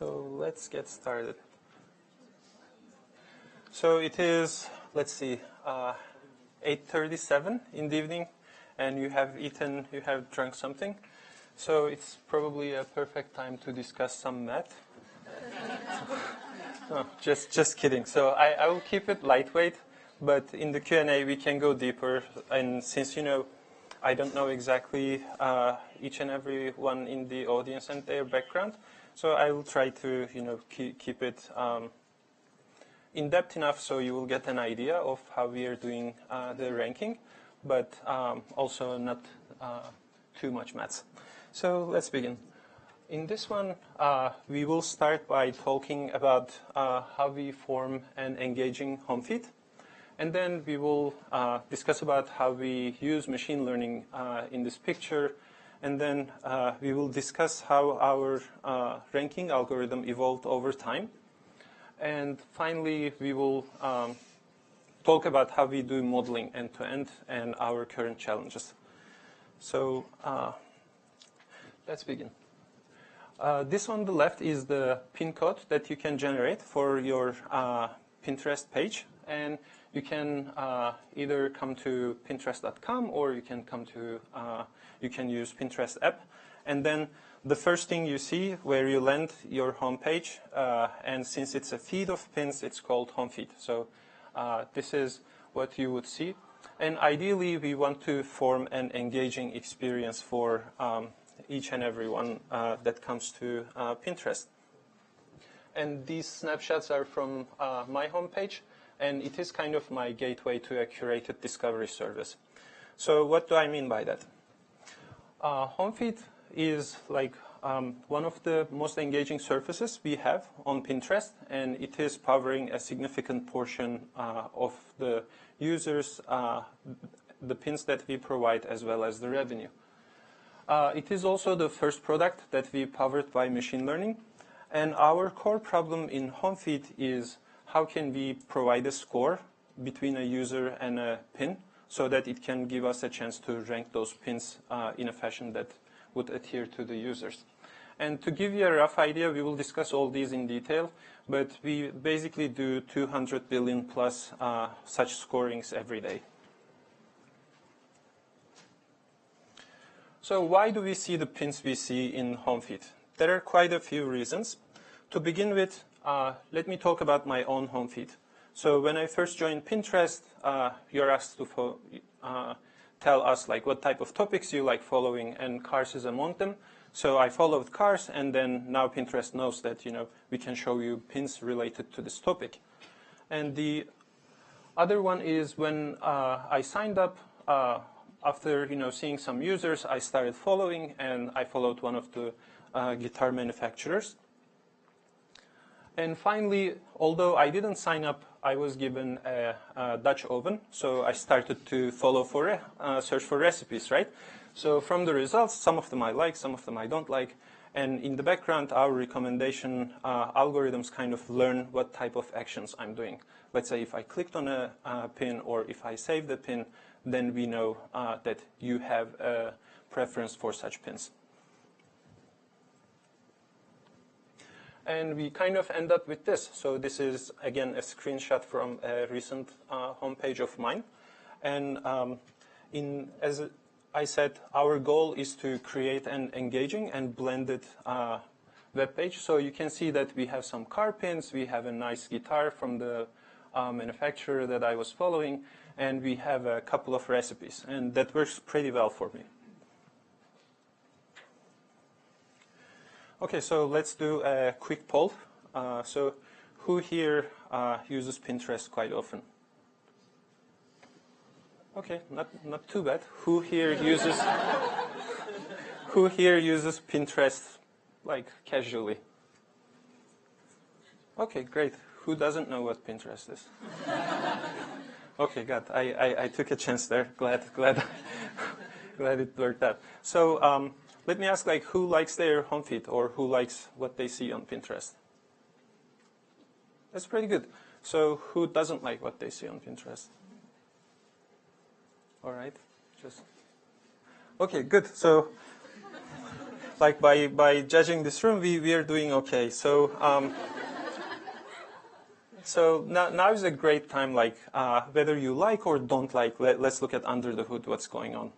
So let's get started. So it is, let's see, 8:37 in the evening, and you have eaten, you have drunk something. So it's probably a perfect time to discuss some math. No, just kidding. So I will keep it lightweight, but in the Q&A we can go deeper. And since, I don't know exactly each and every one in the audience and their background, so I will try to, keep it in depth enough so you will get an idea of how we are doing the ranking, but also not too much maths. So let's begin. In this one, we will start by talking about how we form an engaging home feed. And then we will discuss about how we use machine learning in this picture. And then we will discuss how our ranking algorithm evolved over time. And finally, we will talk about how we do modeling end-to-end and our current challenges. So let's begin. This on the left is the pin code that you can generate for your Pinterest page. And you can either come to Pinterest.com or you can come to, you can use Pinterest app. And then the first thing you see where you land your home page, and since it's a feed of pins, it's called home feed. So this is what you would see. And ideally, we want to form an engaging experience for each and every one that comes to Pinterest. And these snapshots are from my homepage, and it is kind of my gateway to a curated discovery service. So what do I mean by that? Home feed is like one of the most engaging surfaces we have on Pinterest, and it is powering a significant portion of the users, the pins that we provide, as well as the revenue. It is also the first product that we powered by machine learning. And our core problem in home feed is how can we provide a score between a user and a pin so that it can give us a chance to rank those pins in a fashion that would adhere to the users. And to give you a rough idea, we will discuss all these in detail, but we basically do 200 billion plus such scorings every day. So why do we see the pins we see in home feed? There are quite a few reasons. To begin with, let me talk about my own home feed. So when I first joined Pinterest, you're asked to tell us like what type of topics you like following, and cars is among them. So I followed cars, and then now Pinterest knows that we can show you pins related to this topic. And the other one is when I signed up. After seeing some users, I started following, and I followed one of the guitar manufacturers. And finally, although I didn't sign up, I was given a Dutch oven, so I started to follow for search for recipes, right? So from the results, some of them I like, some of them I don't like, and in the background, our recommendation algorithms kind of learn what type of actions I'm doing. Let's say if I clicked on a pin or if I saved the pin, then we know that you have a preference for such pins. And we kind of end up with this. So this is, again, a screenshot from a recent homepage of mine. And as I said, our goal is to create an engaging and blended web page. So you can see that we have some car pins, we have a nice guitar from the manufacturer that I was following, and we have a couple of recipes, and that works pretty well for me. Okay, so let's do a quick poll. So who here uses Pinterest quite often? Okay, not too bad. Who here uses Pinterest like casually? Okay, great. Who doesn't know what Pinterest is? Okay, good. I took a chance there. Glad it worked out. So let me ask, like, who likes their home feed or who likes what they see on Pinterest? That's pretty good. So who doesn't like what they see on Pinterest? All right, okay, good. So like by judging this room, we are doing okay. So so now is a great time, like whether you like or don't like, let's look at under the hood what's going on.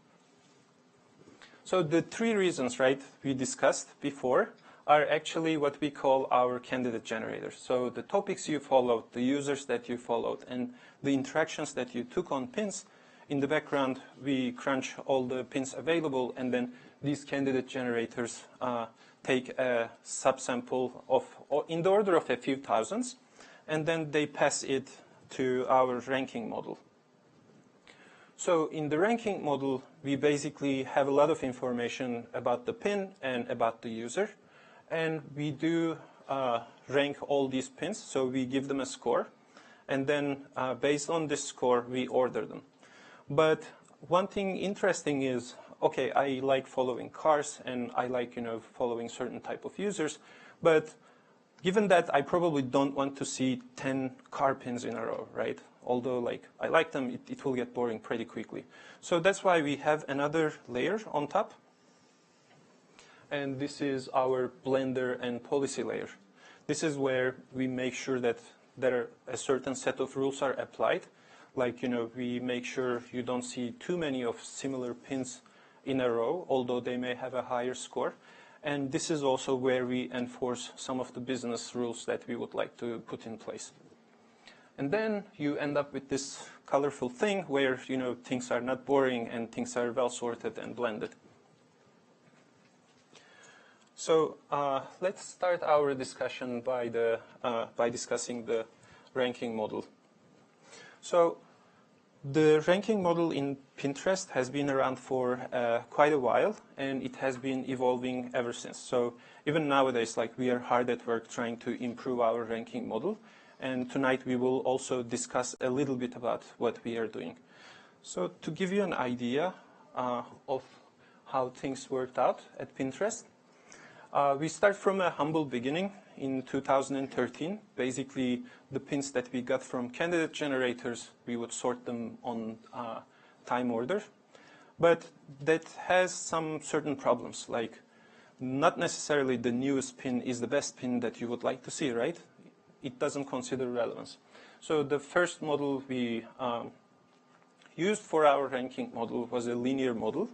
So the three reasons, right, we discussed before are actually what we call our candidate generators. So the topics you followed, the users that you followed, and the interactions that you took on pins. In the background, we crunch all the pins available, and then these candidate generators take a subsample of in the order of a few thousands, and then they pass it to our ranking model. So in the ranking model, we basically have a lot of information about the pin and about the user. And we do rank all these pins, so we give them a score. And then based on this score, we order them. But one thing interesting is, okay, I like following cars, and I like, following certain type of users. But given that I probably don't want to see 10 car pins in a row, right? Although, like, I like them, it will get boring pretty quickly. So that's why we have another layer on top. And this is our blender and policy layer. This is where we make sure that there are a certain set of rules are applied. Like, we make sure you don't see too many of similar pins in a row, although they may have a higher score. And this is also where we enforce some of the business rules that we would like to put in place. And then you end up with this colorful thing where, things are not boring and things are well sorted and blended. So let's start our discussion by discussing the ranking model. So the ranking model in Pinterest has been around for quite a while, and it has been evolving ever since. So even nowadays, like, we are hard at work trying to improve our ranking model. And tonight we will also discuss a little bit about what we are doing. So to give you an idea of how things worked out at Pinterest, we start from a humble beginning in 2013. Basically, the pins that we got from candidate generators, we would sort them on time order. But that has some certain problems, like not necessarily the newest pin is the best pin that you would like to see, right? It doesn't consider relevance. So the first model we used for our ranking model was a linear model.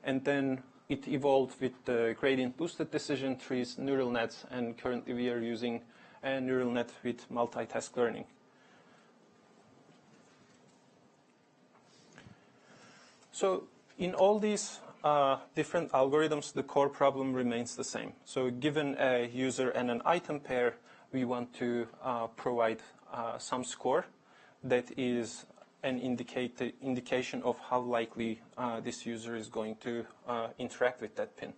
And then it evolved with the gradient boosted decision trees, neural nets, and currently we are using a neural net with multitask learning. So in all these different algorithms, the core problem remains the same. So given a user and an item pair, we want to provide some score that is an indication of how likely this user is going to interact with that pin.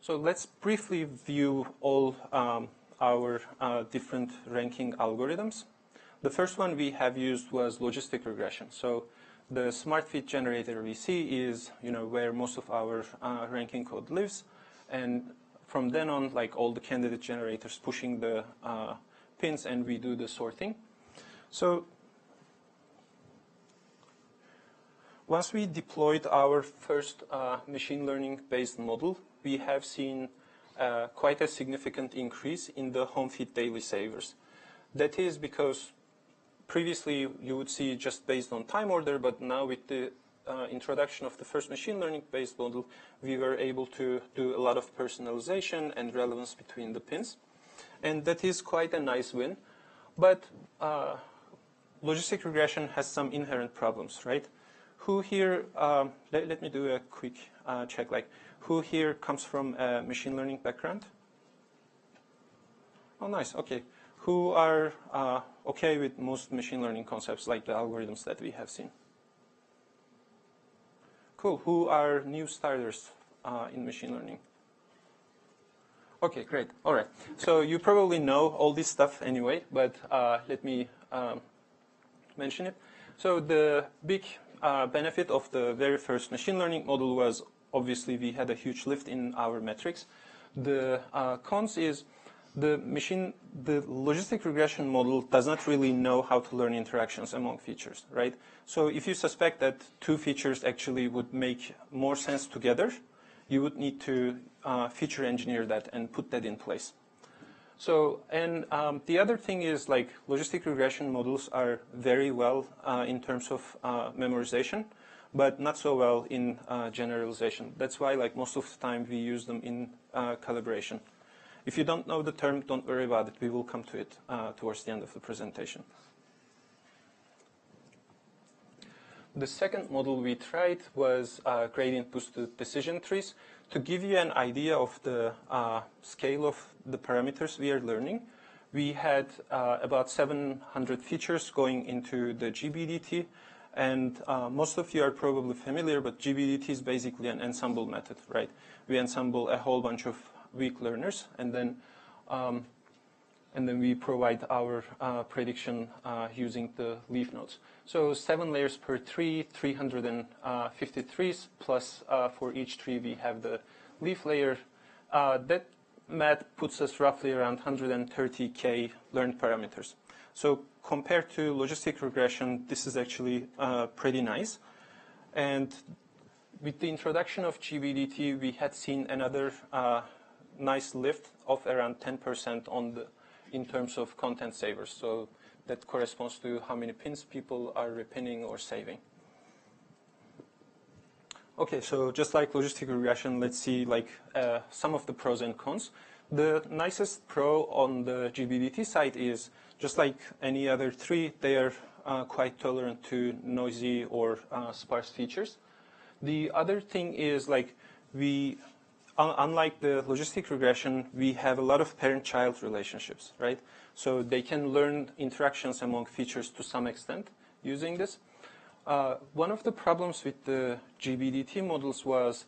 So let's briefly view all our different ranking algorithms. The first one we have used was logistic regression. So the smart fit generator we see is, where most of our ranking code lives, and from then on, like, all the candidate generators pushing the pins, and we do the sorting. So once we deployed our first machine learning based model, we have seen quite a significant increase in the home feed daily savers. That is because previously you would see just based on time order, but now with the introduction of the first machine learning based model, we were able to do a lot of personalization and relevance between the pins. And that is quite a nice win. But logistic regression has some inherent problems, right? Who here, let me do a quick check, like, who here comes from a machine learning background? Oh, nice, okay. Who are okay with most machine learning concepts, like the algorithms that we have seen? Cool, who are new starters in machine learning? Okay, great, all right. So you probably know all this stuff anyway, but let me mention it. So the big benefit of the very first machine learning model was obviously we had a huge lift in our metrics. The cons is the logistic regression model does not really know how to learn interactions among features, right? So if you suspect that two features actually would make more sense together, you would need to feature engineer that and put that in place. So, and the other thing is, like, logistic regression models are very well in terms of memorization, but not so well in generalization. That's why, like, most of the time we use them in calibration. If you don't know the term, don't worry about it. We will come to it towards the end of the presentation. The second model we tried was gradient-boosted decision trees. To give you an idea of the scale of the parameters we are learning, we had about 700 features going into the GBDT. And most of you are probably familiar, but GBDT is basically an ensemble method, right? We ensemble a whole bunch of weak learners, and then we provide our prediction using the leaf nodes. So 7 layers per tree, 350 trees, plus for each tree we have the leaf layer. That math puts us roughly around 130K learned parameters. So compared to logistic regression, this is actually pretty nice. And with the introduction of GBDT, we had seen another nice lift of around 10% in terms of content savers. So that corresponds to how many pins people are repinning or saving. Okay, so just like logistic regression, let's see like some of the pros and cons. The nicest pro on the GBDT side is, just like any other tree, they are quite tolerant to noisy or sparse features. The other thing is, like, unlike the logistic regression, we have a lot of parent-child relationships, right? So they can learn interactions among features to some extent using this. One of the problems with the GBDT models was,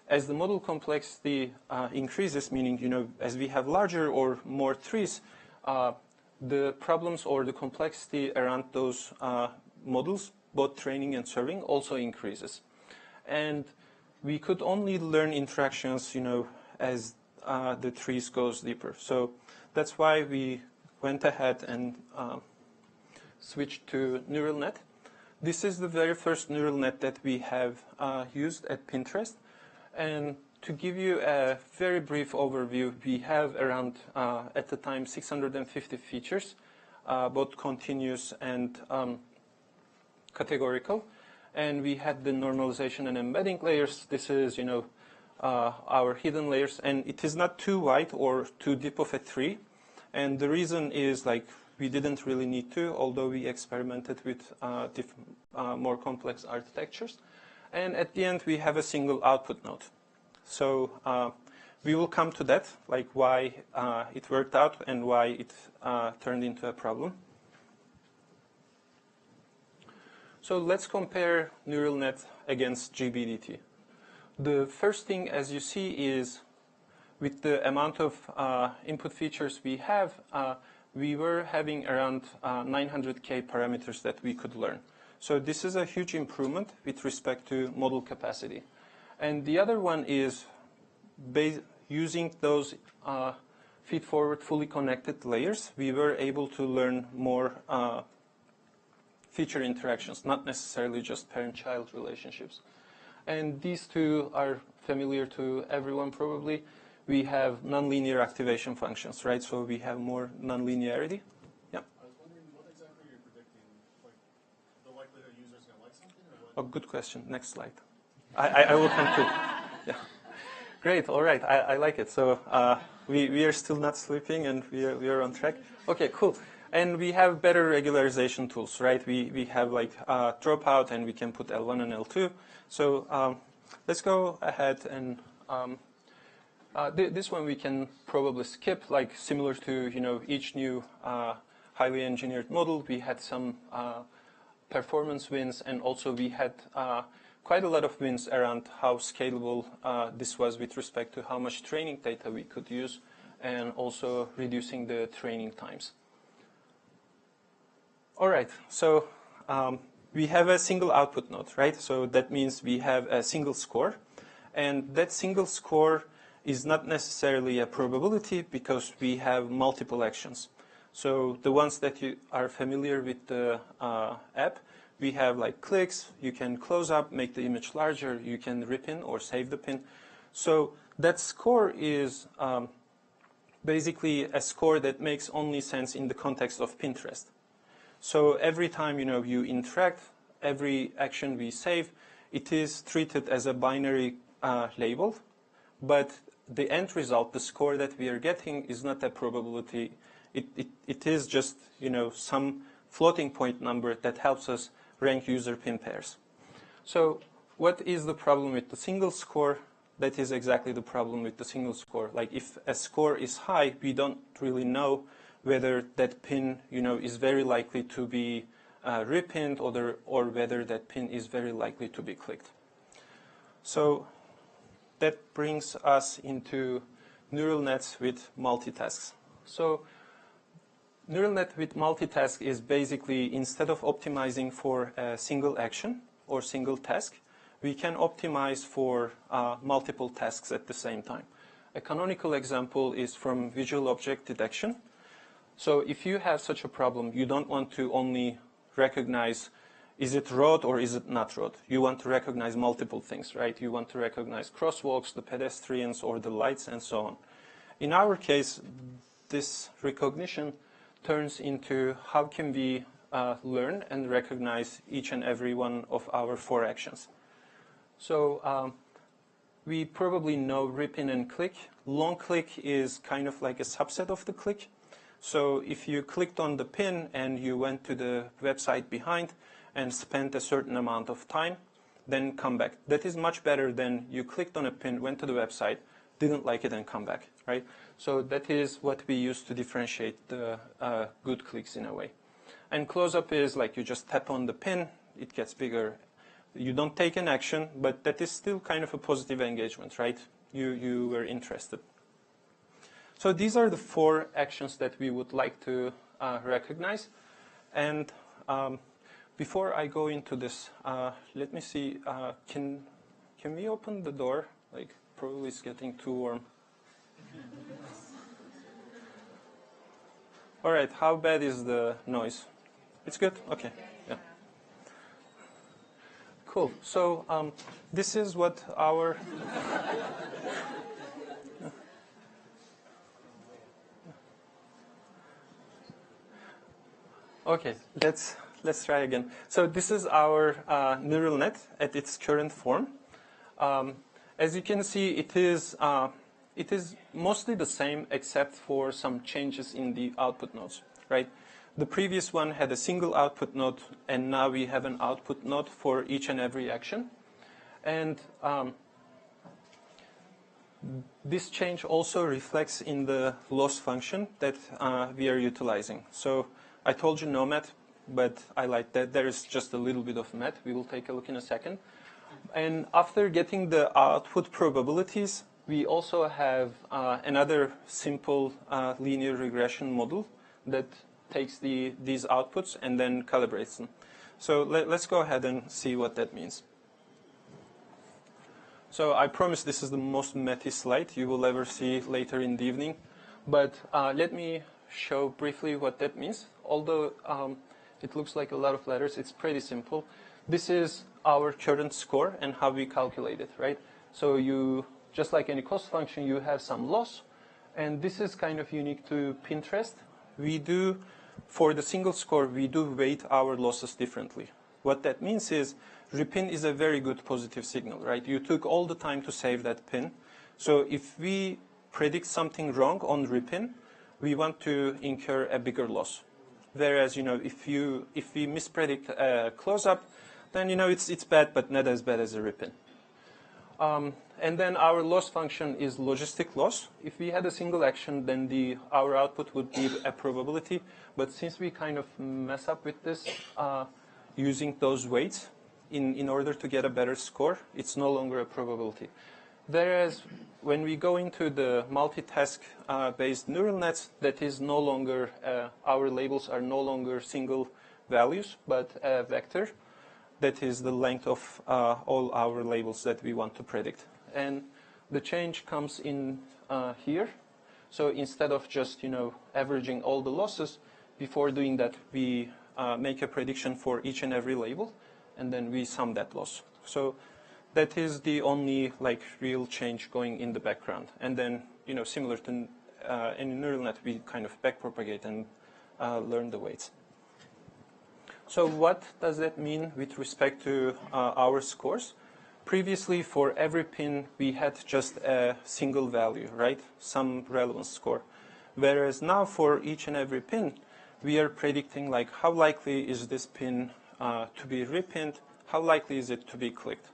as the model complexity increases, meaning, you know, as we have larger or more trees, the problems or the complexity around those models, both training and serving, also increases. And we could only learn interactions, you know, as the trees goes deeper. So that's why we went ahead and switched to neural net. This is the very first neural net that we have used at Pinterest. And to give you a very brief overview, we have around, at the time, 650 features, both continuous and categorical. And we had the normalization and embedding layers. This is, you know, our hidden layers. And it is not too wide or too deep of a tree. And the reason is, like, we didn't really need to, although we experimented with more complex architectures. And at the end, we have a single output node. So we will come to that, like why it worked out and why it turned into a problem. So let's compare neural net against GBDT. The first thing, as you see, is with the amount of input features we have, we were having around 900K parameters that we could learn. So this is a huge improvement with respect to model capacity. And the other one is using those feed-forward fully connected layers, we were able to learn more feature interactions, not necessarily just parent-child relationships. And these two are familiar to everyone probably. We have nonlinear activation functions, right? So we have more nonlinearity. Yeah. I was wondering, what exactly you're predicting, like the likelihood users are going to like something, or what? Oh, good question. Next slide. I will come to. Yeah. Great. All right. I like it. So we are still not sleeping, and we are on track. Okay. Cool. And we have better regularization tools, right? We have like dropout, and we can put L1 and L2. So let's go ahead and this one we can probably skip, like similar to, you know, each new highly engineered model. We had some performance wins, and also we had quite a lot of wins around how scalable this was with respect to how much training data we could use, and also reducing the training times. All right, so we have a single output node, right? So that means we have a single score, and that single score is not necessarily a probability because we have multiple actions. So the ones that you are familiar with the app, we have like clicks, you can close up, make the image larger, you can repin or save the pin. So that score is basically a score that makes only sense in the context of Pinterest. So every time you interact, every action we save, it is treated as a binary label, but the end result, the score that we are getting, is not a probability. It is just some floating point number that helps us rank user pin pairs. So what is the problem with the single score? That is exactly the problem with the single score. Like if a score is high, we don't really know whether that pin is very likely to be repinned or whether that pin is very likely to be clicked. So that brings us into neural nets with multitasks. So neural net with multitask is basically, instead of optimizing for a single action or single task, we can optimize for multiple tasks at the same time. A canonical example is from visual object detection. So if you have such a problem, you don't want to only recognize, is it road or is it not road? You want to recognize multiple things, right? You want to recognize crosswalks, the pedestrians, or the lights, and so on. In our case, this recognition turns into how can we learn and recognize each and every one of our 4 actions. So we probably know ripin and click. Long click is kind of like a subset of the click. So if you clicked on the pin and you went to the website behind and spent a certain amount of time, then come back. That is much better than you clicked on a pin, went to the website, didn't like it, and come back, right? So that is what we use to differentiate the good clicks in a way. And close-up is like you just tap on the pin, it gets bigger. You don't take an action, but that is still kind of a positive engagement, right? You were interested. So these are the 4 actions that we would like to recognize. And before I go into this, let me see, can we open the door? Like, probably it's getting too warm. All right, how bad is the noise? It's good? Okay, yeah. Cool. So this is what our okay. Let's try again. So this is our neural net at its current form. As you can see, it is mostly the same except for some changes in the output nodes, right? The previous one had a single output node, and now we have an output node for each and every action. And this change also reflects in the loss function that we are utilizing. So I told you no math, but I like that. There is just a little bit of math. We will take a look in a second. And after getting the output probabilities, we also have another simple linear regression model that takes these outputs and then calibrates them. So let's go ahead and see what that means. So I promise this is the most mathy slide you will ever see later in the evening. But let me show briefly what that means. Although it looks like a lot of letters, it's pretty simple. This is our current score and how we calculate it, right? So you, just like any cost function, you have some loss. And this is kind of unique to Pinterest. We do, for the single score, we do weight our losses differently. What that means is repin is a very good positive signal, right? You took all the time to save that pin. So if we predict something wrong on repin, we want to incur a bigger loss. Whereas, if we mispredict a close-up, then, it's bad, but not as bad as a repin. And then our loss function is logistic loss. If we had a single action, then our output would be a probability. But since we kind of mess up with this, using those weights in order to get a better score, it's no longer a probability. Whereas when we go into the multitask-based neural nets, that is no longer, our labels are no longer single values, but a vector. That is the length of all our labels that we want to predict. And the change comes in here. So instead of just, averaging all the losses, before doing that, we make a prediction for each and every label, and then we sum that loss. So that is the only real change going in the background. And then, similar to any neural net, we kind of backpropagate and learn the weights. So what does that mean with respect to our scores? Previously, for every pin, we had just a single value, right? Some relevance score. Whereas now, for each and every pin, we are predicting how likely is this pin to be repinned, how likely is it to be clicked.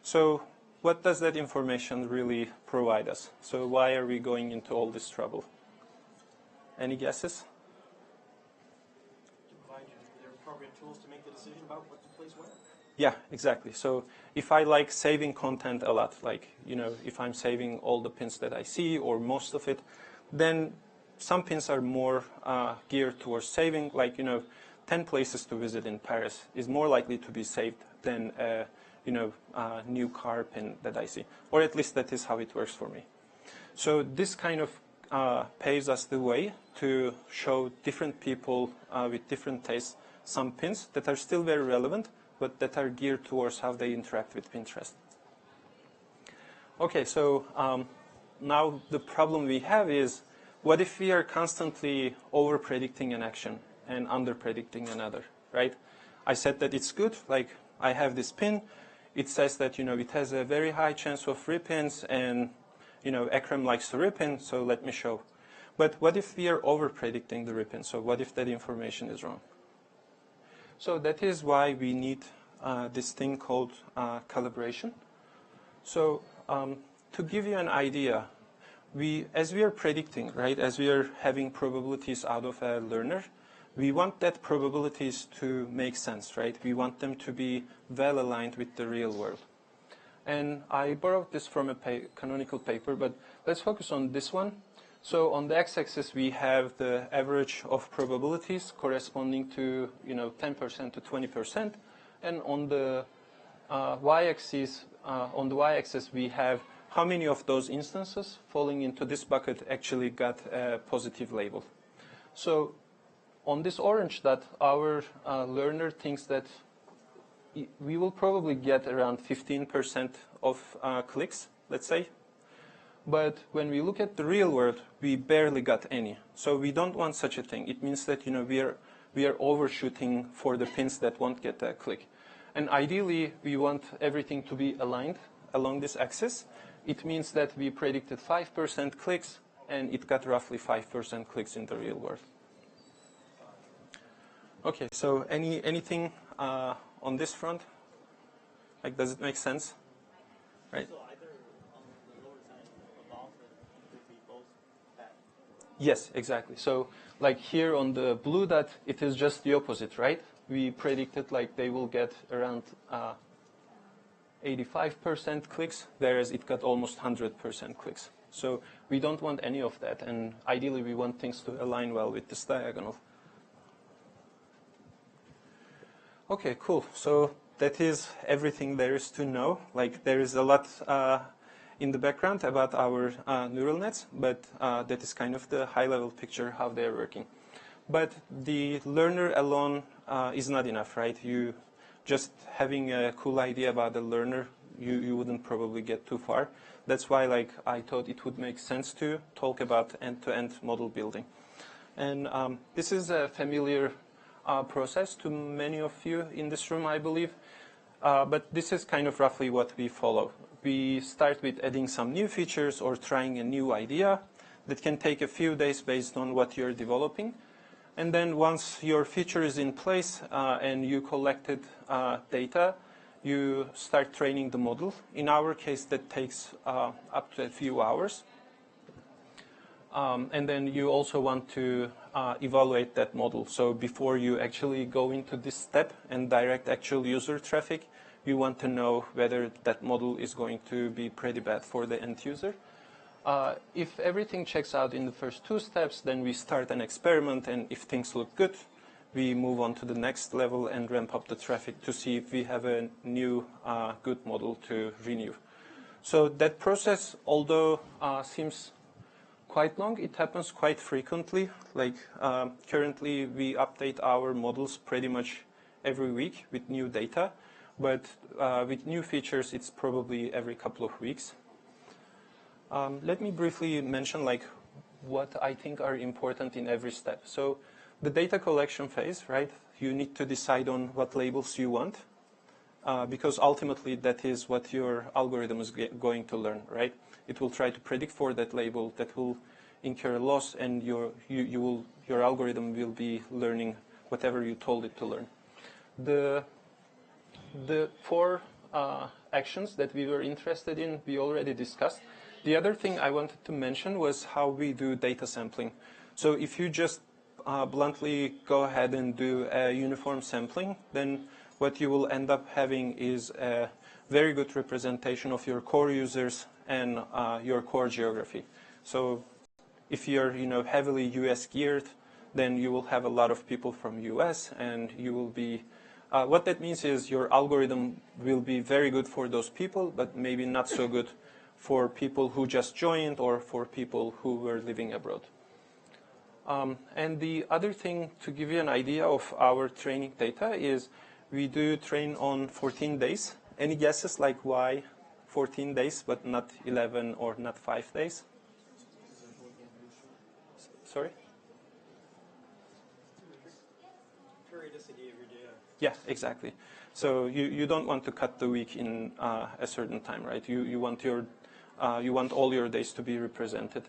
So what does that information really provide us? So why are we going into all this trouble? Any guesses? To provide you their appropriate tools to make the decision about what to place where? Yeah, exactly. So if I like saving content a lot, if I'm saving all the pins that I see or most of it, then some pins are more geared towards saving. 10 places to visit in Paris is more likely to be saved than a new car pin that I see. Or at least that is how it works for me. So this kind of paves us the way to show different people with different tastes some pins that are still very relevant, but that are geared towards how they interact with Pinterest. Okay, so now the problem we have is, what if we are constantly over-predicting an action and under-predicting another, right? I said that it's good, I have this pin, it says that, it has a very high chance of repins, and, Ekrem likes to repin, so let me show. But what if we are over-predicting the repin? So what if that information is wrong? So that is why we need this thing called calibration. So to give you an idea, as we are predicting, right, as we are having probabilities out of a learner, we want that probabilities to make sense, right? We want them to be well aligned with the real world. And I borrowed this from a canonical paper, but let's focus on this one. So on the x-axis, we have the average of probabilities corresponding to 10% to 20%, and on the y-axis, we have how many of those instances falling into this bucket actually got a positive label. So on this orange dot, our learner thinks that we will probably get around 15% of clicks, let's say. But when we look at the real world, we barely got any. So we don't want such a thing. It means that we are overshooting for the pins that won't get a click. And ideally, we want everything to be aligned along this axis. It means that we predicted 5% clicks, and it got roughly 5% clicks in the real world. Okay, so anything on this front? Does it make sense? Right. So either on the lower side above it would be both bad. Yes, exactly. So here on the blue dot, it is just the opposite, right? We predicted they will get around 85% clicks, whereas it got almost 100% clicks. So we don't want any of that, and ideally we want things to align well with this diagonal. Okay, cool. So that is everything there is to know. There is a lot in the background about our neural nets, but that is kind of the high-level picture how they're working. But the learner alone is not enough, right? You just having a cool idea about the learner, you wouldn't probably get too far. That's why I thought it would make sense to talk about end-to-end model building. And this is a familiar process to many of you in this room, I believe. But this is kind of roughly what we follow. We start with adding some new features or trying a new idea that can take a few days based on what you're developing. And then once your feature is in place and you collected data, you start training the model. In our case, that takes up to a few hours. And then you also want to evaluate that model. So before you actually go into this step and direct actual user traffic, you want to know whether that model is going to be pretty bad for the end user. If everything checks out in the first two steps, then we start an experiment, and if things look good, we move on to the next level and ramp up the traffic to see if we have a new good model to renew. So that process, although seems quite long, it happens quite frequently. Like currently, we update our models pretty much every week with new data, but with new features, it's probably every couple of weeks. Let me briefly mention like what I think are important in every step. So the data collection phase, right? You need to decide on what labels you want, because ultimately that is what your algorithm is going to learn, right? It will try to predict for that label that will incur loss, and your algorithm will be learning whatever you told it to learn. The four actions that we were interested in, we already discussed. The other thing I wanted to mention was how we do data sampling. So if you just bluntly go ahead and do a uniform sampling, then what you will end up having is a very good representation of your core users and your core geography. So if you're heavily US geared, then you will have a lot of people from US, and you will be what that means is your algorithm will be very good for those people, but maybe not so good for people who just joined or for people who were living abroad. And the other thing, to give you an idea of our training data, is we do train on 14 days. Any guesses like why 14 days but not 11 or not 5 days? Sorry? Periodicity of your data. Yeah, exactly. So you don't want to cut the week in a certain time, right? You want all your days to be represented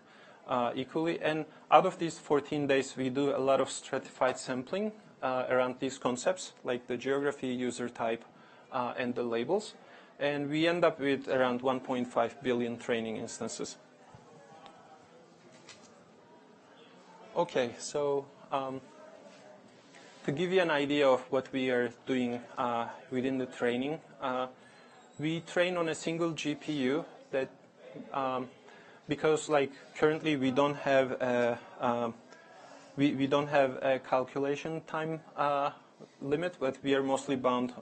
equally. And out of these 14 days, we do a lot of stratified sampling around these concepts, like the geography, user type, and the labels. And we end up with around 1.5 billion training instances. Okay, so to give you an idea of what we are doing within the training, we train on a single GPU that, because like currently we don't have a, we don't have a calculation time limit, but we are mostly bound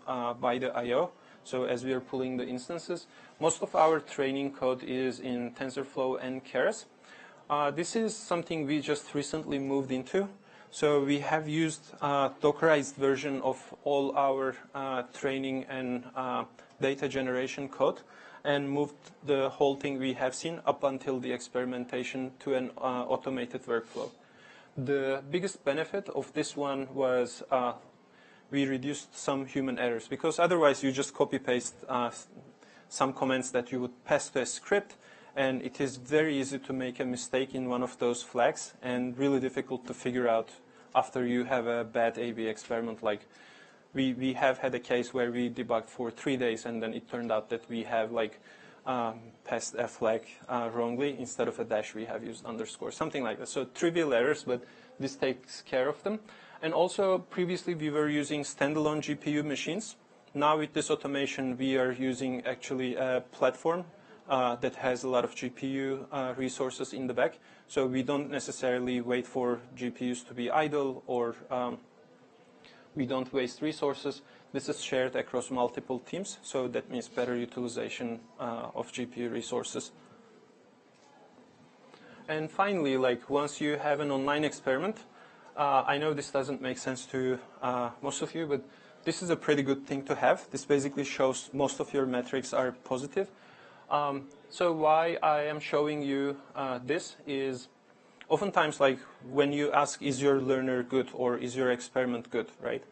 by the I/O. So as we are pulling the instances, most of our training code is in TensorFlow and Keras. This is something we just recently moved into. So we have used a Dockerized version of all our training and data generation code, and moved the whole thing we have seen up until the experimentation to an automated workflow. The biggest benefit of this one was we reduced some human errors, because otherwise you just copy-paste some comments that you would pass to a script, and it is very easy to make a mistake in one of those flags, and really difficult to figure out after you have a bad A/B experiment. Like we have had a case where we debugged for 3 days, and then it turned out that we have like passed a flag wrongly. Instead of a dash, we have used underscore, something like that. So trivial errors, but this takes care of them. And also previously we were using standalone GPU machines. Now with this automation, we are using actually a platform that has a lot of GPU resources in the back. So we don't necessarily wait for GPUs to be idle, or we don't waste resources. This is shared across multiple teams, so that means better utilization of GPU resources. And finally, like once you have an online experiment, I know this doesn't make sense to most of you, but this is a pretty good thing to have. This basically shows most of your metrics are positive. So why I am showing you this is oftentimes like when you ask, is your learner good or is your experiment good, right?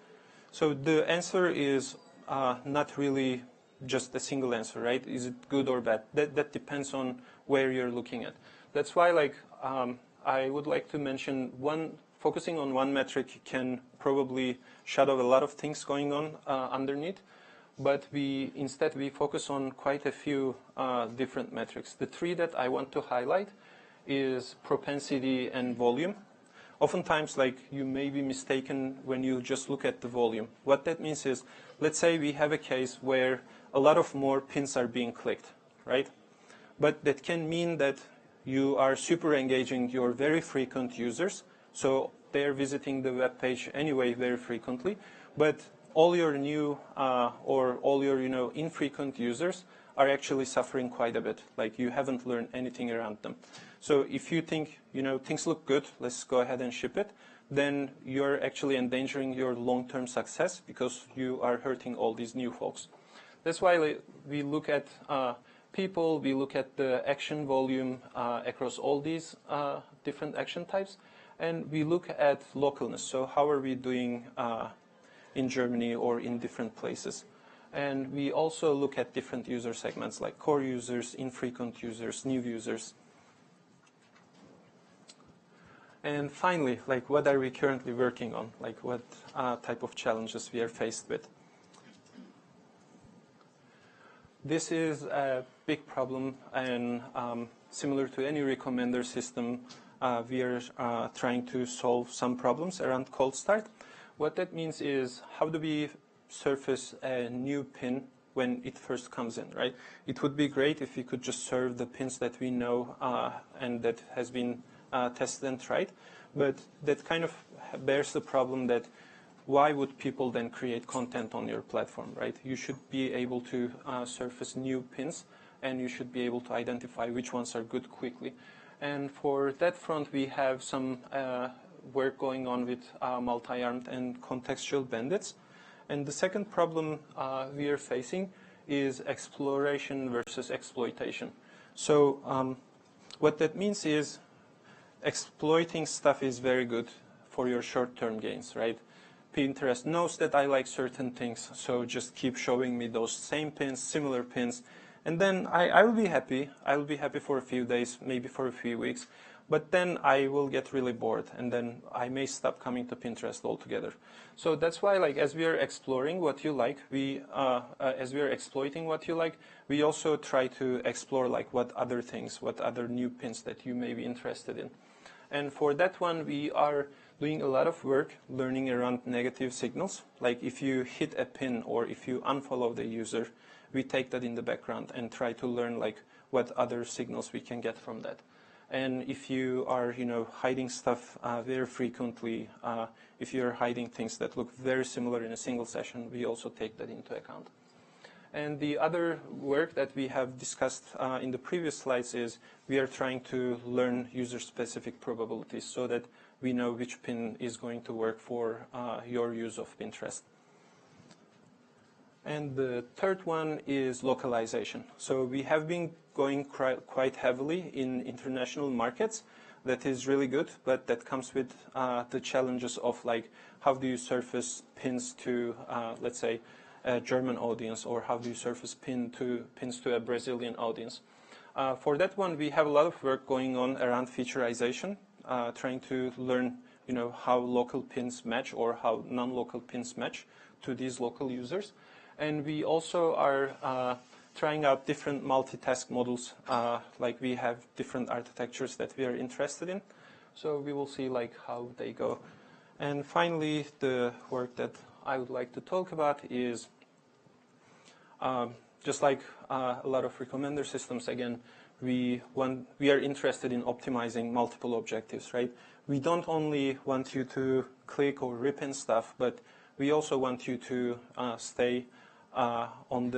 So the answer is not really just a single answer, right? Is it good or bad? That depends on where you're looking at. That's why like I would like to mention focusing on one metric can probably shadow a lot of things going on underneath. But instead we focus on quite a few different metrics. The three that I want to highlight is propensity and volume. Oftentimes, like, you may be mistaken when you just look at the volume. What that means is, let's say we have a case where a lot of more pins are being clicked, right? But that can mean that you are super engaging your very frequent users, so they're visiting the web page anyway very frequently, but all your new or all your infrequent users are actually suffering quite a bit. Like you haven't learned anything around them. So if you think, things look good, let's go ahead and ship it, then you're actually endangering your long-term success because you are hurting all these new folks. That's why we look at people, we look at the action volume across all these different action types, and we look at localness. So how are we doing in Germany or in different places? And we also look at different user segments like core users, infrequent users, new users. And finally, like what are we currently working on? Like what type of challenges we are faced with? This is a big problem, and similar to any recommender system, we are trying to solve some problems around cold start. What that means is, how do we surface a new pin when it first comes in, right? It would be great if we could just serve the pins that we know and that has been tested and tried, but that kind of bears the problem that why would people then create content on your platform, right? You should be able to surface new pins, and you should be able to identify which ones are good quickly. And for that front, we have some work going on with multi-armed and contextual bandits. And the second problem we are facing is exploration versus exploitation. So what that means is exploiting stuff is very good for your short-term gains, right? Pinterest knows that I like certain things, so just keep showing me those same pins, similar pins, and then I will be happy. I will be happy for a few days, maybe for a few weeks, but then I will get really bored, and then I may stop coming to Pinterest altogether. So that's why, like, as we are exploring what you like, as we are exploiting what you like, we also try to explore like what other things, what other new pins that you may be interested in. And for that one, we are doing a lot of work learning around negative signals. Like if you hit a pin or if you unfollow the user, we take that in the background and try to learn like what other signals we can get from that. And if you are, hiding stuff very frequently, if you're hiding things that look very similar in a single session, we also take that into account. And the other work that we have discussed in the previous slides is we are trying to learn user-specific probabilities so that we know which pin is going to work for your use of Pinterest. And the third one is localization. So we have been going quite heavily in international markets. That is really good, but that comes with the challenges of like, how do you surface pins to, let's say, a German audience, or how do you surface pins to a Brazilian audience? For that one, we have a lot of work going on around featureization, trying to learn, how local pins match or how non-local pins match to these local users. And we also are trying out different multitask models, like we have different architectures that we are interested in. So we will see like how they go. And finally, the work that I would like to talk about is just like a lot of recommender systems, again, we are interested in optimizing multiple objectives, right? We don't only want you to click or rip in stuff, but we also want you to stay on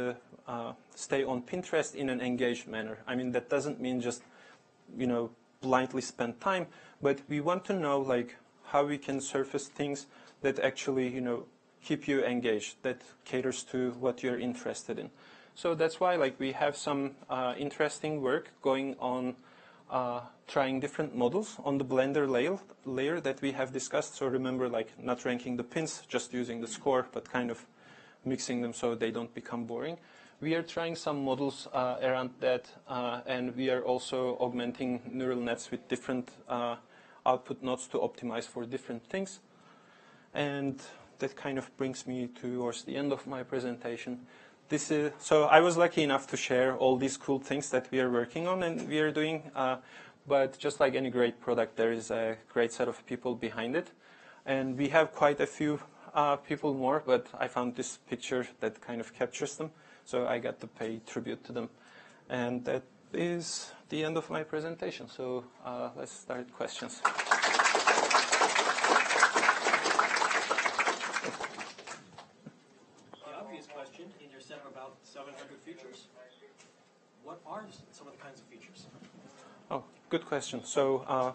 Pinterest in an engaged manner. I mean, that doesn't mean just, blindly spend time, but we want to know like how we can surface things that actually, keep you engaged, that caters to what you're interested in. So that's why like we have some interesting work going on trying different models on the Blender layer that we have discussed. So remember, like not ranking the pins, just using the score, but kind of mixing them so they don't become boring. We are trying some models around that, and we are also augmenting neural nets with different output nodes to optimize for different things. And that kind of brings me towards the end of my presentation. So I was lucky enough to share all these cool things that we are working on and we are doing, but just like any great product, there is a great set of people behind it. And we have quite a few people more, but I found this picture that kind of captures them, so I got to pay tribute to them. And that is the end of my presentation, so let's start questions. Question in your set of about 700 features. good question. So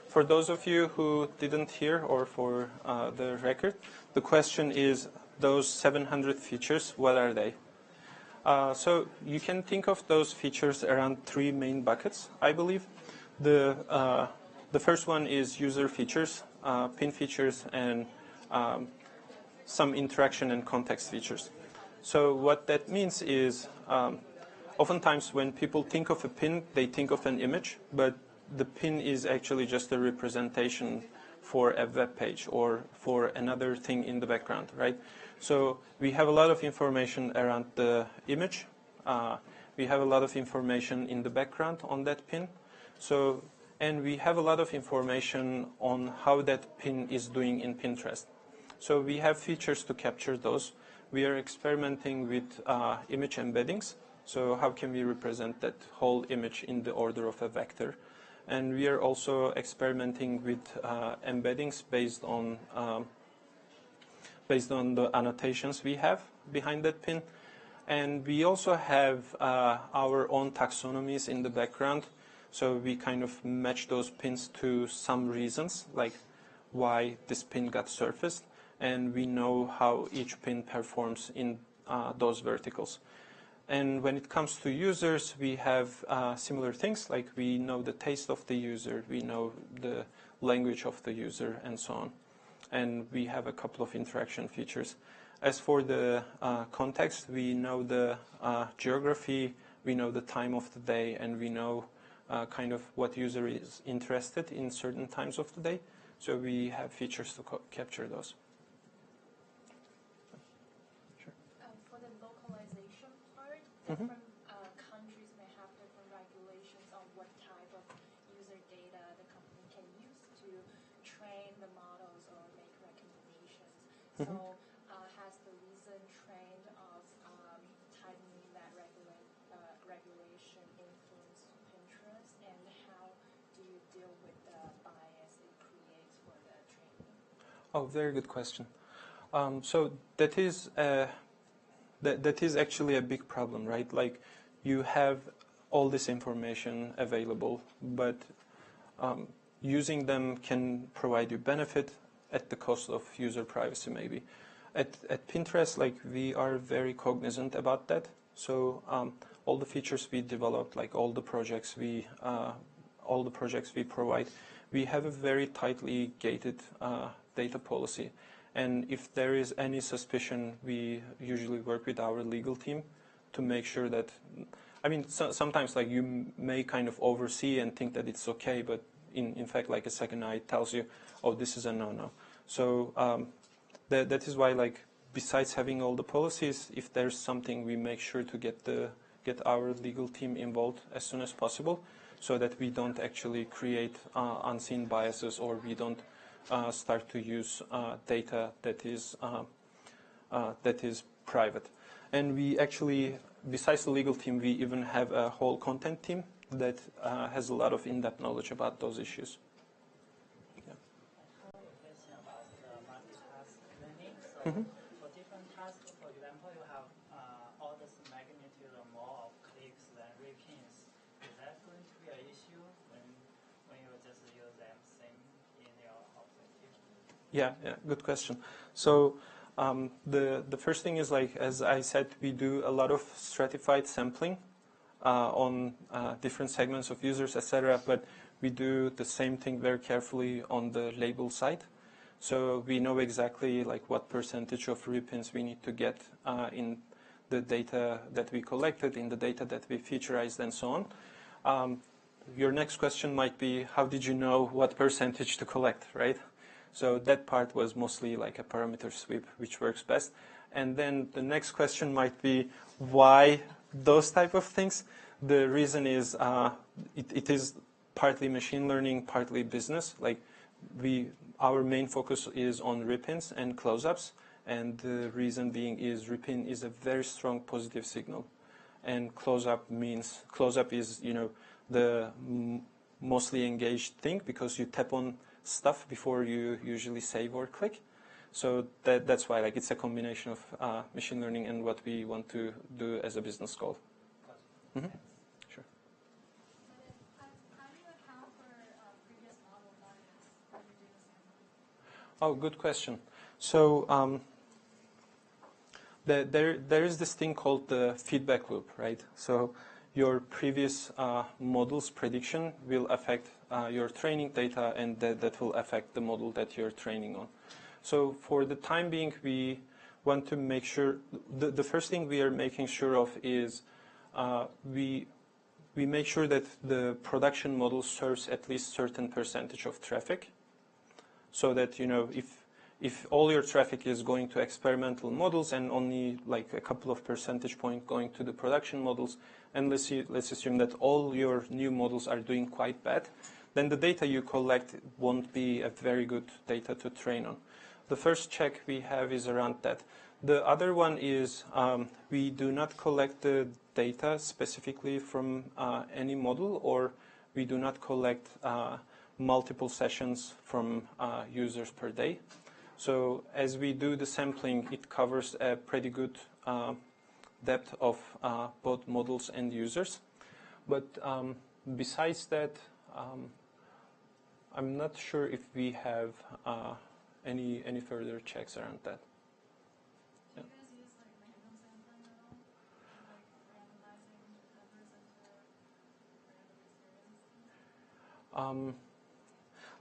for those of you who didn't hear, or for the record, the question is, those 700 features, what are they? So you can think of those features around 3 main buckets, I believe. The first one is user features, pin features, and some interaction and context features. So what that means is, oftentimes when people think of a pin, they think of an image, but the pin is actually just a representation for a web page or for another thing in the background, right? So we have a lot of information around the image. We have a lot of information in the background on that pin. So, and we have a lot of information on how that pin is doing in Pinterest. So we have features to capture those. We are experimenting with image embeddings. So how can we represent that whole image in the order of a vector? And we are also experimenting with embeddings based on the annotations we have behind that pin. And we also have our own taxonomies in the background. So we kind of match those pins to some reasons, like why this pin got surfaced. And we know how each pin performs in those verticals. And when it comes to users, we have similar things, like we know the taste of the user, we know the language of the user, and so on. And we have a couple of interaction features. As for the context, we know the geography, we know the time of the day, and we know kind of what user is interested in certain times of the day. So we have features to capture those. For the localization part, different countries may have different regulations on what type of user data the company can use to train the models or make recommendations. So has the recent trend of tightening that regulation influenced Pinterest, and how do you deal with the bias it creates for the training? Oh, very good question. So that is actually a big problem, right? Like, you have all this information available, but using them can provide you benefit at the cost of user privacy, maybe. At Pinterest, like, we are very cognizant about that. So all the features we develop, like all the projects we provide, we have a very tightly gated data policy. And if there is any suspicion, we usually work with our legal team to make sure that, I mean, sometimes like you may kind of oversee and think that it's okay, but in fact, like a second eye tells you, oh, this is a no-no. So that is why, like, besides having all the policies, if there's something, we make sure to get our legal team involved as soon as possible, so that we don't actually create unseen biases, or we don't start to use data that is private. And we actually, besides the legal team, we even have a whole content team that has a lot of in-depth knowledge about those issues. I have a question about the multitask learning. So for different tasks, for example, you have orders magnitude or more of clicks than repins. Is that going to be an issue when you just use them same in your objective? Yeah, good question. So the first thing is, like, as I said, we do a lot of stratified sampling on different segments of users, etc. But we do the same thing very carefully on the label side. So we know exactly, like, what percentage of repins we need to get in the data that we collected, in the data that we featurized, and so on. Your next question might be, how did you know what percentage to collect, right? So that part was mostly like a parameter sweep, which works best. And then the next question might be, why those type of things? The reason is it is partly machine learning, partly business. Like, our main focus is on repins and close-ups, and the reason being is repin is a very strong positive signal, and close-up is, you know, the mostly engaged thing, because you tap on stuff before you usually save or click. So that's why, like, it's a combination of machine learning and what we want to do as a business goal. Sure. How do you account Oh, good question. So there is this thing called the feedback loop, right? So your previous model's prediction will affect your training data, and that will affect the model that you're training on. So for the time being, we want to make sure, the first thing we are making sure of is we make sure that the production model serves at least certain percentage of traffic, so that, you know, if all your traffic is going to experimental models and only like a couple of percentage point going to the production models, and let's assume that all your new models are doing quite bad, then the data you collect won't be a very good data to train on. The first check we have is around that. The other one is we do not collect the data specifically from any model, or we do not collect multiple sessions from users per day. So as we do the sampling, it covers a pretty good depth of both models and users. But besides that, I'm not sure if we have any further checks around that. Do you guys use like random sampling at all? Like randomizing numbers into random experience?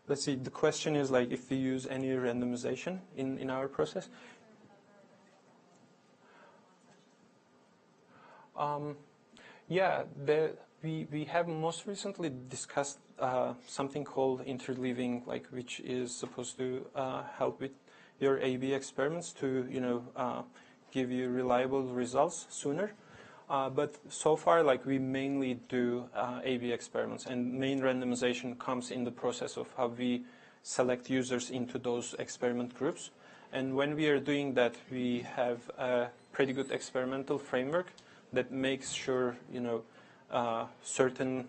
Let's see, the question is like if we use any randomization in our process. Yeah, we have most recently discussed something called interleaving, like which is supposed to help with your A/B experiments to, you know, give you reliable results sooner. But so far, like, we mainly do A/B experiments, and main randomization comes in the process of how we select users into those experiment groups. And when we are doing that, we have a pretty good experimental framework that makes sure, you know, certain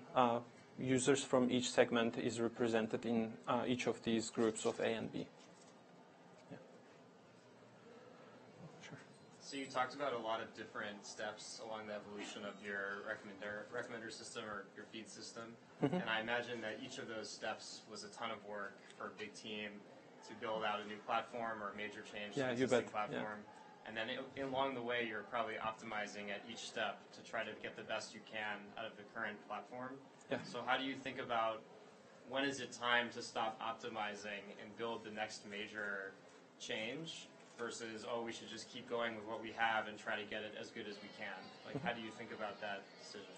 users from each segment is represented in each of these groups of A and B. So you talked about a lot of different steps along the evolution of your recommender system or your feed system. Mm-hmm. And I imagine that each of those steps was a ton of work for a big team to build out a new platform or a major change to the existing platform. Yeah. And then along the way, you're probably optimizing at each step to try to get the best you can out of the current platform. Yeah. So how do you think about when is it time to stop optimizing and build the next major change versus, oh, we should just keep going with what we have and try to get it as good as we can? Like, how do you think about that decision?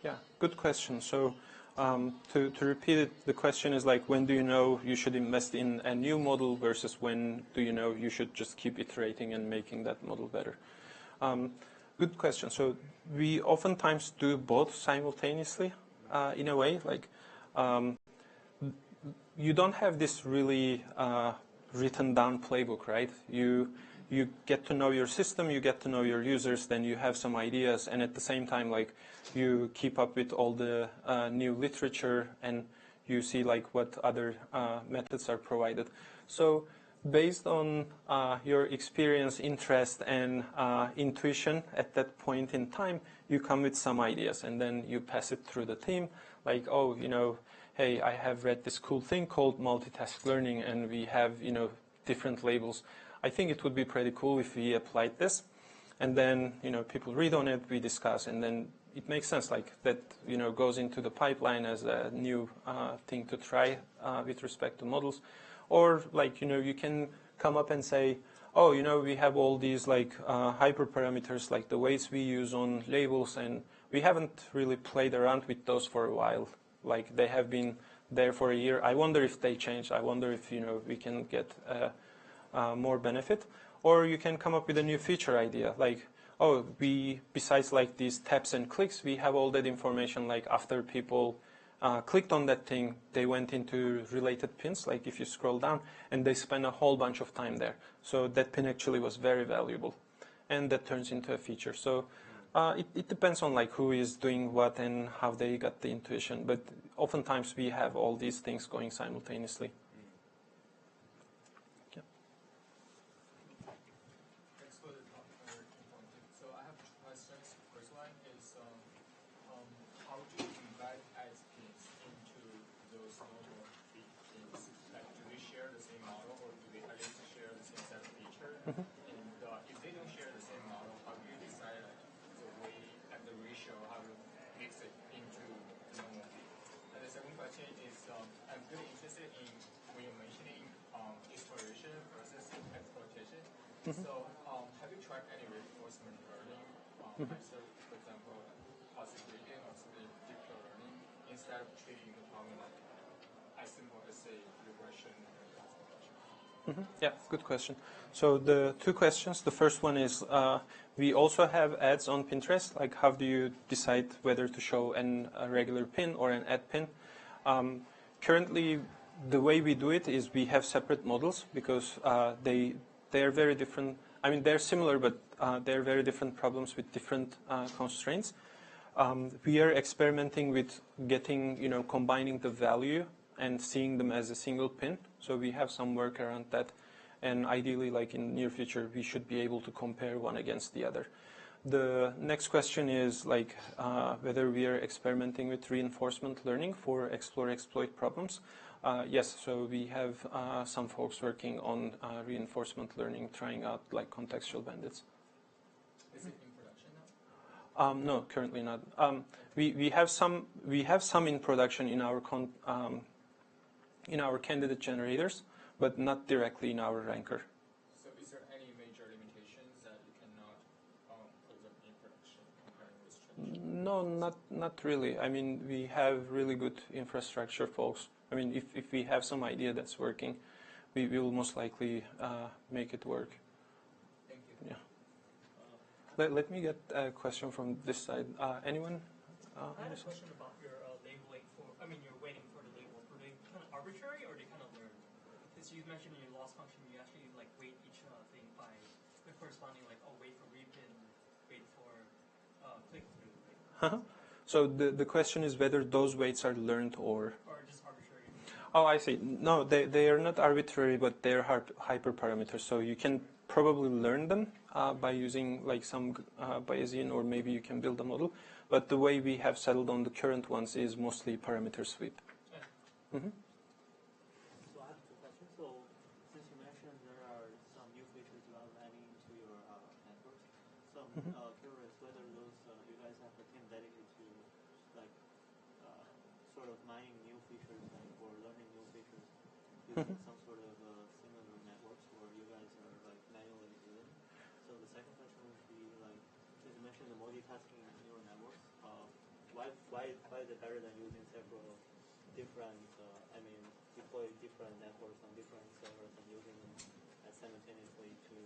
Yeah, good question. So to repeat it, the question is like, when do you know you should invest in a new model versus when do you know you should just keep iterating and making that model better? Good question. So we oftentimes do both simultaneously in a way. Like, you don't have this really written down playbook, right? You get to know your system, you get to know your users, then you have some ideas, and at the same time, like, you keep up with all the new literature, and you see like what other methods are provided. So based on your experience, interest, and intuition at that point in time, you come with some ideas, and then you pass it through the team, like, oh, you know, hey, I have read this cool thing called multitask learning, and we have, you know, different labels. I think it would be pretty cool if we applied this. And then, you know, people read on it, we discuss, and then it makes sense, like, that, you know, goes into the pipeline as a new thing to try with respect to models. Or, like, you know, you can come up and say, oh, you know, we have all these, like, hyperparameters, like the weights we use on labels, and we haven't really played around with those for a while. Like, they have been there for a year. I wonder if they change. I wonder if, you know, we can get more benefit. Or you can come up with a new feature idea. Like, oh, besides like these taps and clicks, we have all that information. Like, after people clicked on that thing, they went into related pins. Like, if you scroll down, and they spend a whole bunch of time there. So that pin actually was very valuable. And that turns into a feature. So it depends on like who is doing what and how they got the intuition, but oftentimes we have all these things going simultaneously. Yeah. Thanks for the informative. So I have two questions. First one is, how do you divide as pins into those normal feed pins? Like, do we share the same model, or do And if they don't share the same model, how do you decide the way and the ratio, how to mix it into the normal feed? And the second question is, I'm really interested in when you're mentioning exploration versus exploitation. So have you tried any reinforcement learning, for example, positive gradient or something deep learning, instead of treating the problem like as simple as say regression or classification? Yeah, good question. So the two questions. The first one is we also have ads on Pinterest. Like, how do you decide whether to show a regular pin or an ad pin? Currently, the way we do it is we have separate models because they are very different. I mean, they're similar, but they're very different problems with different constraints. We are experimenting with combining the value and seeing them as a single pin. So we have some work around that. And ideally, like in the near future, we should be able to compare one against the other. The next question is like whether we are experimenting with reinforcement learning for explore-exploit problems. Yes, so we have some folks working on reinforcement learning, trying out like contextual bandits. Is it in production now? No, currently not. We have some in production in our candidate generators, but not directly in our ranker. So is there any major limitations that you cannot put them in production comparing with traditional? No, not really. I mean, we have really good infrastructure folks. I mean, if we have some idea that's working, we will most likely make it work. Thank you. Yeah. Let me get a question from this side. Anyone? I had a question about your labeling your weighting for the labels. Were they kind of arbitrary or they kind of learned? Because you mentioned in your loss function, you actually like weight each thing by the corresponding weight for repin, weight for click through. Right? So the question is whether those weights are learned or just arbitrary. Oh, I see. No, they are not arbitrary, but they are hyperparameters. So you can probably learn them by using like some Bayesian, or maybe you can build a model. But the way we have settled on the current ones is mostly parameter sweep. Yeah. So I have two questions. So since you mentioned there are some new features you are adding into your networks, so I'm curious whether those you guys have a team dedicated to like sort of mining new features or learning new features using some sort of similar networks, or you guys are like manually doing. So the second question would be like, since you mentioned the multitasking in neural networks, why is it better than using several different deploy different networks on different servers and using them simultaneously to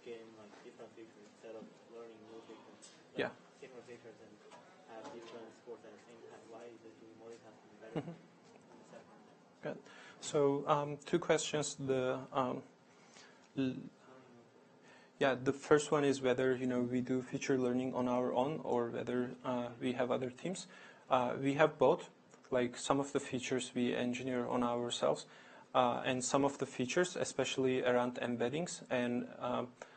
gain like different features instead of learning new features, like similar features, and have different scores at the same time? Why is it doing multitasking better than the second network? Good. So two questions. The first one is whether we do feature learning on our own or whether we have other teams. We have both. Like some of the features we engineer on ourselves, and some of the features, especially around embeddings and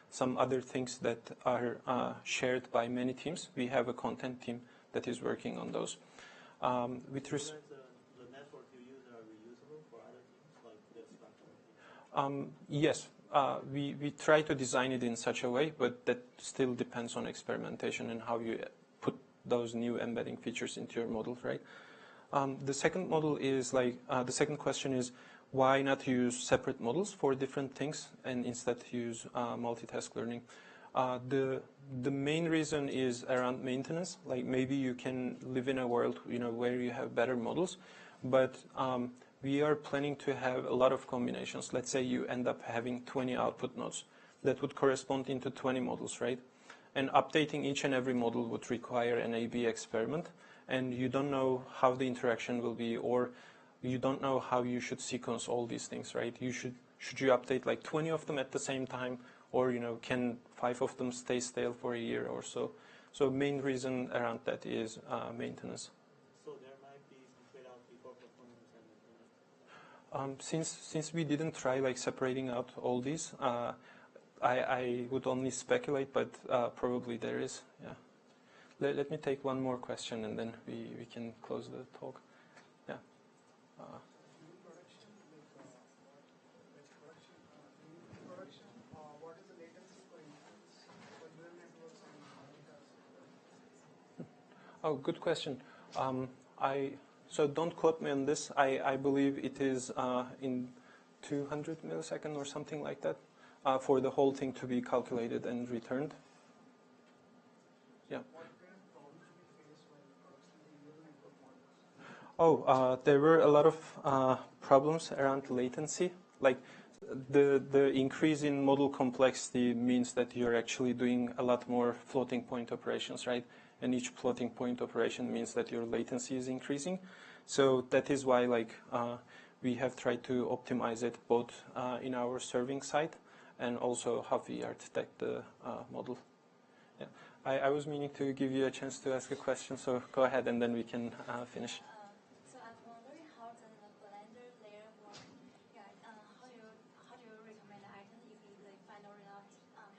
some other things that are shared by many teams. We have a content team that is working on those. The network you use are reusable for other teams, like the structure? Yes. We try to design it in such a way, but that still depends on experimentation and how you put those new embedding features into your model, right? The second model is the second question is why not use separate models for different things and instead use multitask learning? The main reason is around maintenance. Like maybe you can live in a world where you have better models, but we are planning to have a lot of combinations. Let's say you end up having 20 output nodes that would correspond into 20 models, right? And updating each and every model would require an A/B experiment. And you don't know how the interaction will be, or you don't know how you should sequence all these things, right? Should you update like 20 of them at the same time, or can 5 of them stay stale for a year or so? So main reason around that is maintenance. So there might be some trade-off before performance and Since we didn't try like separating out all these, I would only speculate, but probably there is. Yeah. Let me take one more question and then we can close the talk. Yeah. In production, Oh, good question. So don't quote me on this. I believe it is in 200 milliseconds or something like that for the whole thing to be calculated and returned. Yeah. Oh, there were a lot of problems around latency. Like the increase in model complexity means that you're actually doing a lot more floating point operations, right? And each floating point operation means that your latency is increasing. So that is why we have tried to optimize it both in our serving side and also how we architect the model. Yeah. I was meaning to give you a chance to ask a question, so go ahead and then we can finish. So I was wondering how does the Blender layer work? Yeah, how do you recommend the items if the final result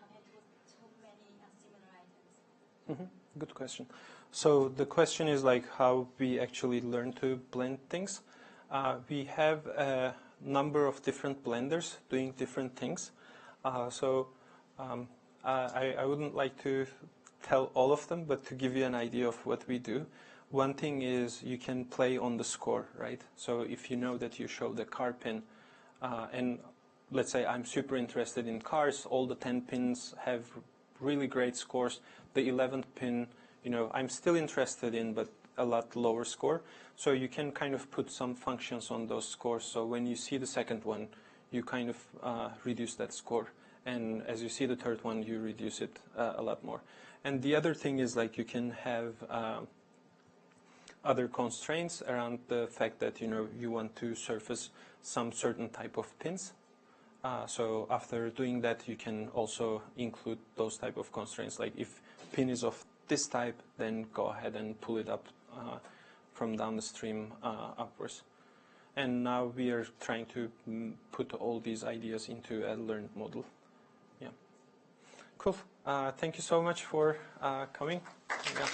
compared to too many similar items? Good question. So the question is like how we actually learn to blend things. We have a number of different blenders doing different things. I wouldn't like to tell all of them, but to give you an idea of what we do. One thing is you can play on the score, right? So if you know that you show the car pin, and let's say I'm super interested in cars, all the 10 pins have really great scores. The 11th pin, I'm still interested in, but a lot lower score. So you can kind of put some functions on those scores. So when you see the second one, you kind of reduce that score. And as you see the third one, you reduce it a lot more. And the other thing is like you can have other constraints around the fact that you want to surface some certain type of pins. So after doing that, you can also include those type of constraints. Like if pin is of this type, then go ahead and pull it up from down the stream upwards. And now we are trying to put all these ideas into a learned model. Yeah. Cool. Thank you so much for coming. Yeah.